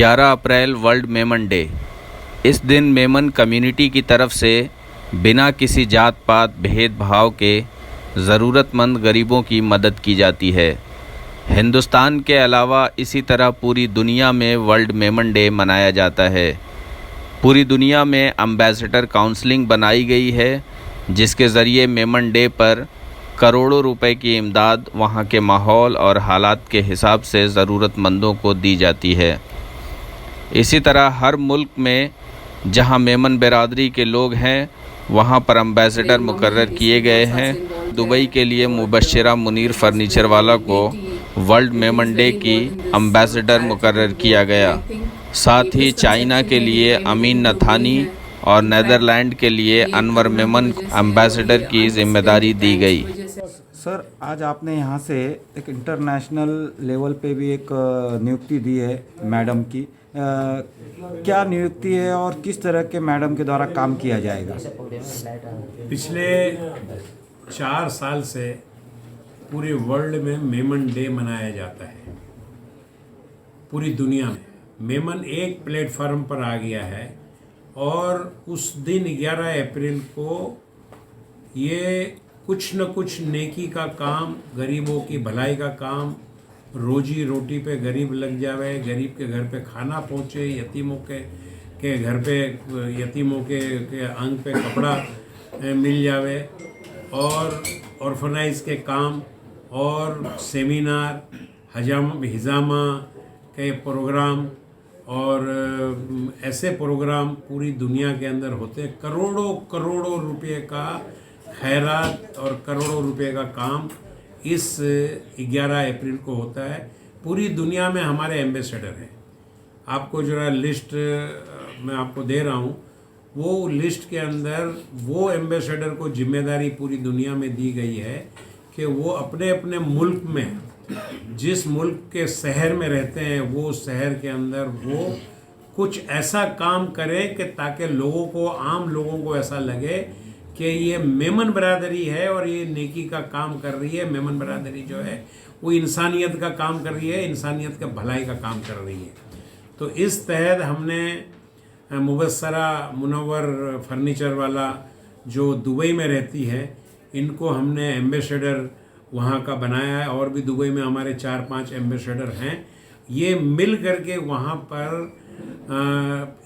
11 अप्रैल world Memon day. इस दिन Memon community की तरफ से बिना किसी जात पात भेदभाव के ज़रूरतमंद गरीबों की मदद की जाती है। हिंदुस्तान के अलावा इसी तरह पूरी दुनिया में वर्ल्ड मेमन डे मनाया जाता है। पूरी दुनिया में एम्बेसडर काउंसलिंग बनाई गई है, जिसके ज़रिए मेमन डे पर करोड़ों रुपए की इमदाद वहाँ के माहौल और हालात के हिसाब से ज़रूरतमंदों को दी जाती है। इसी तरह हर मुल्क में जहाँ मेमन बिरादरी के लोग हैं, वहाँ पर एम्बेसडर मुकर्रर किए गए हैं। दुबई के लिए मुबश्शिरा मुनीर फर्नीचर वाला को वर्ल्ड मेमन डे की एम्बेसडर मुकर्रर किया गया। साथ ही चाइना के लिए अमीन नथानी और नीदरलैंड के लिए अनवर मेमन एम्बेसडर की जिम्मेदारी दी गई। सर, आज आपने यहाँ से एक इंटरनेशनल लेवल पे भी एक नियुक्ति दी है मैडम की। क्या नियुक्ति है और किस तरह के मैडम के द्वारा काम किया जाएगा? पिछले 4 साल से पूरे वर्ल्ड में मेमन डे मनाया जाता है। पूरी दुनिया में मेमन एक प्लेटफॉर्म पर आ गया है और उस दिन 11 अप्रैल को ये कुछ न कुछ नेकी का काम, गरीबों की भलाई का काम, रोजी रोटी पे गरीब लग जावे, गरीब के घर पे खाना पहुँचे, यतीमों के घर पे यतीमों के अंग पे कपड़ा मिल जावे, और ऑर्फनाइज के काम और सेमिनार, हिजामा के प्रोग्राम और ऐसे प्रोग्राम पूरी दुनिया के अंदर होते हैं। करोड़ों करोड़ों रुपए का खैरात और करोड़ों रुपए का काम इस 11 अप्रैल को होता है। पूरी दुनिया में हमारे एम्बेसडर हैं। आपको जरा लिस्ट मैं आपको दे रहा हूँ। वो लिस्ट के अंदर वो एम्बेसडर को जिम्मेदारी पूरी दुनिया में दी गई है कि वो अपने अपने मुल्क में, जिस मुल्क के शहर में रहते हैं, वो शहर के अंदर वो कुछ ऐसा काम करें कि ताकि लोगों को, आम लोगों को ऐसा लगे कि ये मेमन बरादरी है और ये नेकी का काम कर रही है। मेमन बरादरी जो है वो इंसानियत का काम कर रही है, इंसानियत के भलाई का काम कर रही है। तो इस तहत हमने मुबश्शरा मुनव्वर फर्नीचर वाला जो दुबई में रहती है, इनको हमने एम्बेसडर वहाँ का बनाया है। और भी दुबई में हमारे 4-5 एम्बेसडर हैं। ये मिल करके वहाँ पर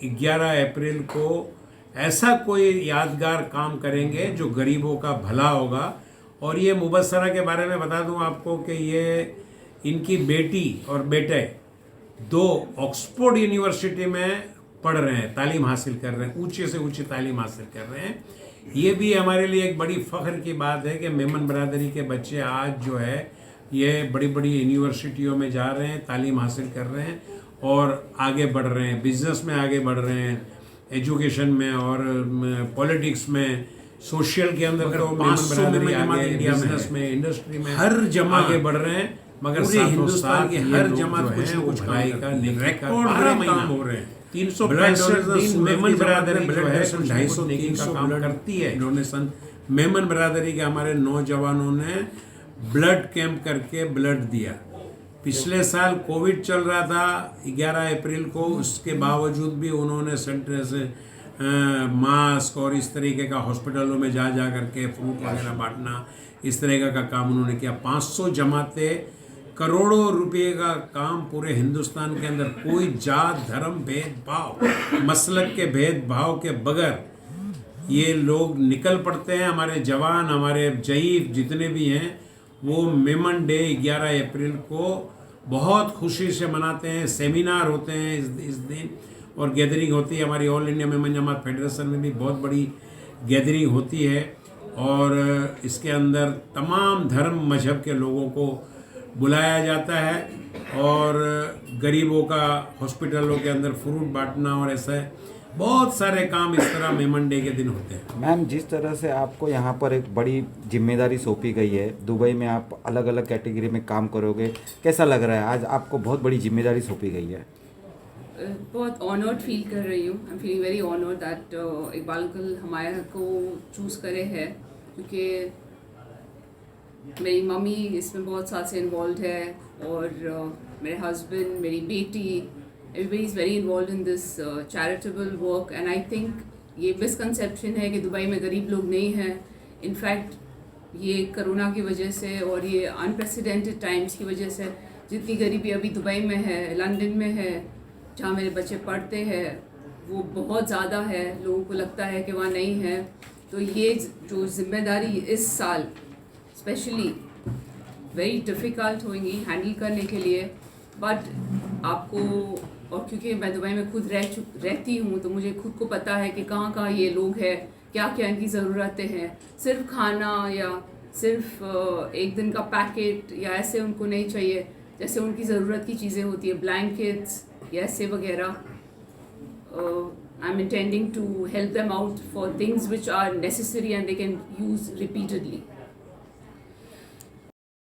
11 अप्रैल को ऐसा कोई यादगार काम करेंगे जो गरीबों का भला होगा। और ये मुबश्शरा के बारे में बता दूं आपको कि ये इनकी बेटी और बेटे 2 ऑक्सफोर्ड यूनिवर्सिटी में पढ़ रहे हैं, तालीम हासिल कर रहे हैं, ऊंचे से ऊंची तालीम हासिल कर रहे हैं। ये भी हमारे लिए एक बड़ी फ़ख्र की बात है कि मेमन बरादरी के बच्चे आज जो है ये बड़ी बड़ी यूनिवर्सिटियों में जा रहे हैं, तालीम हासिल कर रहे हैं और आगे बढ़ रहे हैं, बिजनेस में आगे बढ़ रहे हैं, एजुकेशन में और पॉलिटिक्स में, सोशल के अंदर तो मेमन बरादरी आगे, बिजनेस में, इंडस्ट्री में हर जमात आगे बढ़ रहे हैं। मगर पूरे हिंदुस्तान की हर जमात कुछ न कुछ भलाई का, नेकी का 12 काम हो रहे हैं। 365 दिन मेमन बरादरी जो है 250-300 का काम करती है डोनेशन। मेमन बरादरी के हमारे नौजवानों ने ब्लड कैंप करके ब्लड दिया। पिछले साल कोविड चल रहा था 11 अप्रैल को, उसके बावजूद भी उन्होंने सेंटर से मास्क और इस तरीके का हॉस्पिटलों में जा करके फ्रूट वगैरह बांटना, इस तरीके का काम उन्होंने किया। 500 जमातें, करोड़ों रुपए का काम पूरे हिंदुस्तान के अंदर। कोई जात, धर्म, भेदभाव, मसलक के भेदभाव के बगैर ये लोग निकल पड़ते हैं। हमारे जवान, हमारे जईफ जितने भी हैं, वो मेमन डे 11 अप्रैल को बहुत खुशी से मनाते हैं। सेमिनार होते हैं इस दिन और गैदरिंग होती है। हमारी ऑल इंडिया मेमन जमात फेडरेशन में भी बहुत बड़ी गैदरिंग होती है और इसके अंदर तमाम धर्म मजहब के लोगों को बुलाया जाता है और गरीबों का हॉस्पिटलों के अंदर फ्रूट बांटना और ऐसा बहुत सारे काम इस तरह मेमन डे के दिन होते हैं। मैम, जिस तरह से आपको यहाँ पर एक बड़ी जिम्मेदारी सौंपी गई है, दुबई में आप अलग अलग कैटेगरी में काम करोगे, कैसा लग रहा है? आज आपको बहुत बड़ी जिम्मेदारी सौंपी गई है। बहुत ऑनर्ड फील कर रही हूँ। I am feeling very honoured that Iqbal uncle हमारे को चूज़ करे हैं, क्योंकि मेरी मम्मी इसमें बहुत साथ से इन्वॉल्व है और मेरे हस्बैंड, मेरी बेटी everybody is very involved in this charitable work, and I think ये misconception है कि दुबई में गरीब लोग नहीं हैं. In fact ये कोरोना की वजह से और ये अनप्रेसिडेंटेड टाइम्स की वजह से जितनी गरीबी अभी दुबई में है, लंदन में है, जहाँ मेरे बच्चे पढ़ते हैं, वो बहुत ज़्यादा है. लोगों को लगता है कि वहाँ नहीं है. तो ये जो जिम्मेदारी इस साल स्पेशली वेरी डिफ़िकल्ट होंगी हैंडल करने के लिए. बट आपको, और क्योंकि मैं दुबई में खुद रहती हूँ, तो मुझे खुद को पता है कि कहाँ कहाँ ये लोग हैं, क्या क्या इनकी ज़रूरतें हैं. सिर्फ खाना या सिर्फ एक दिन का पैकेट या ऐसे उनको नहीं चाहिए. जैसे उनकी ज़रूरत की चीज़ें होती है, ब्लैंकेट्स या ऐसे वगैरह. I'm intending to help them out for things which are necessary and they can use repeatedly.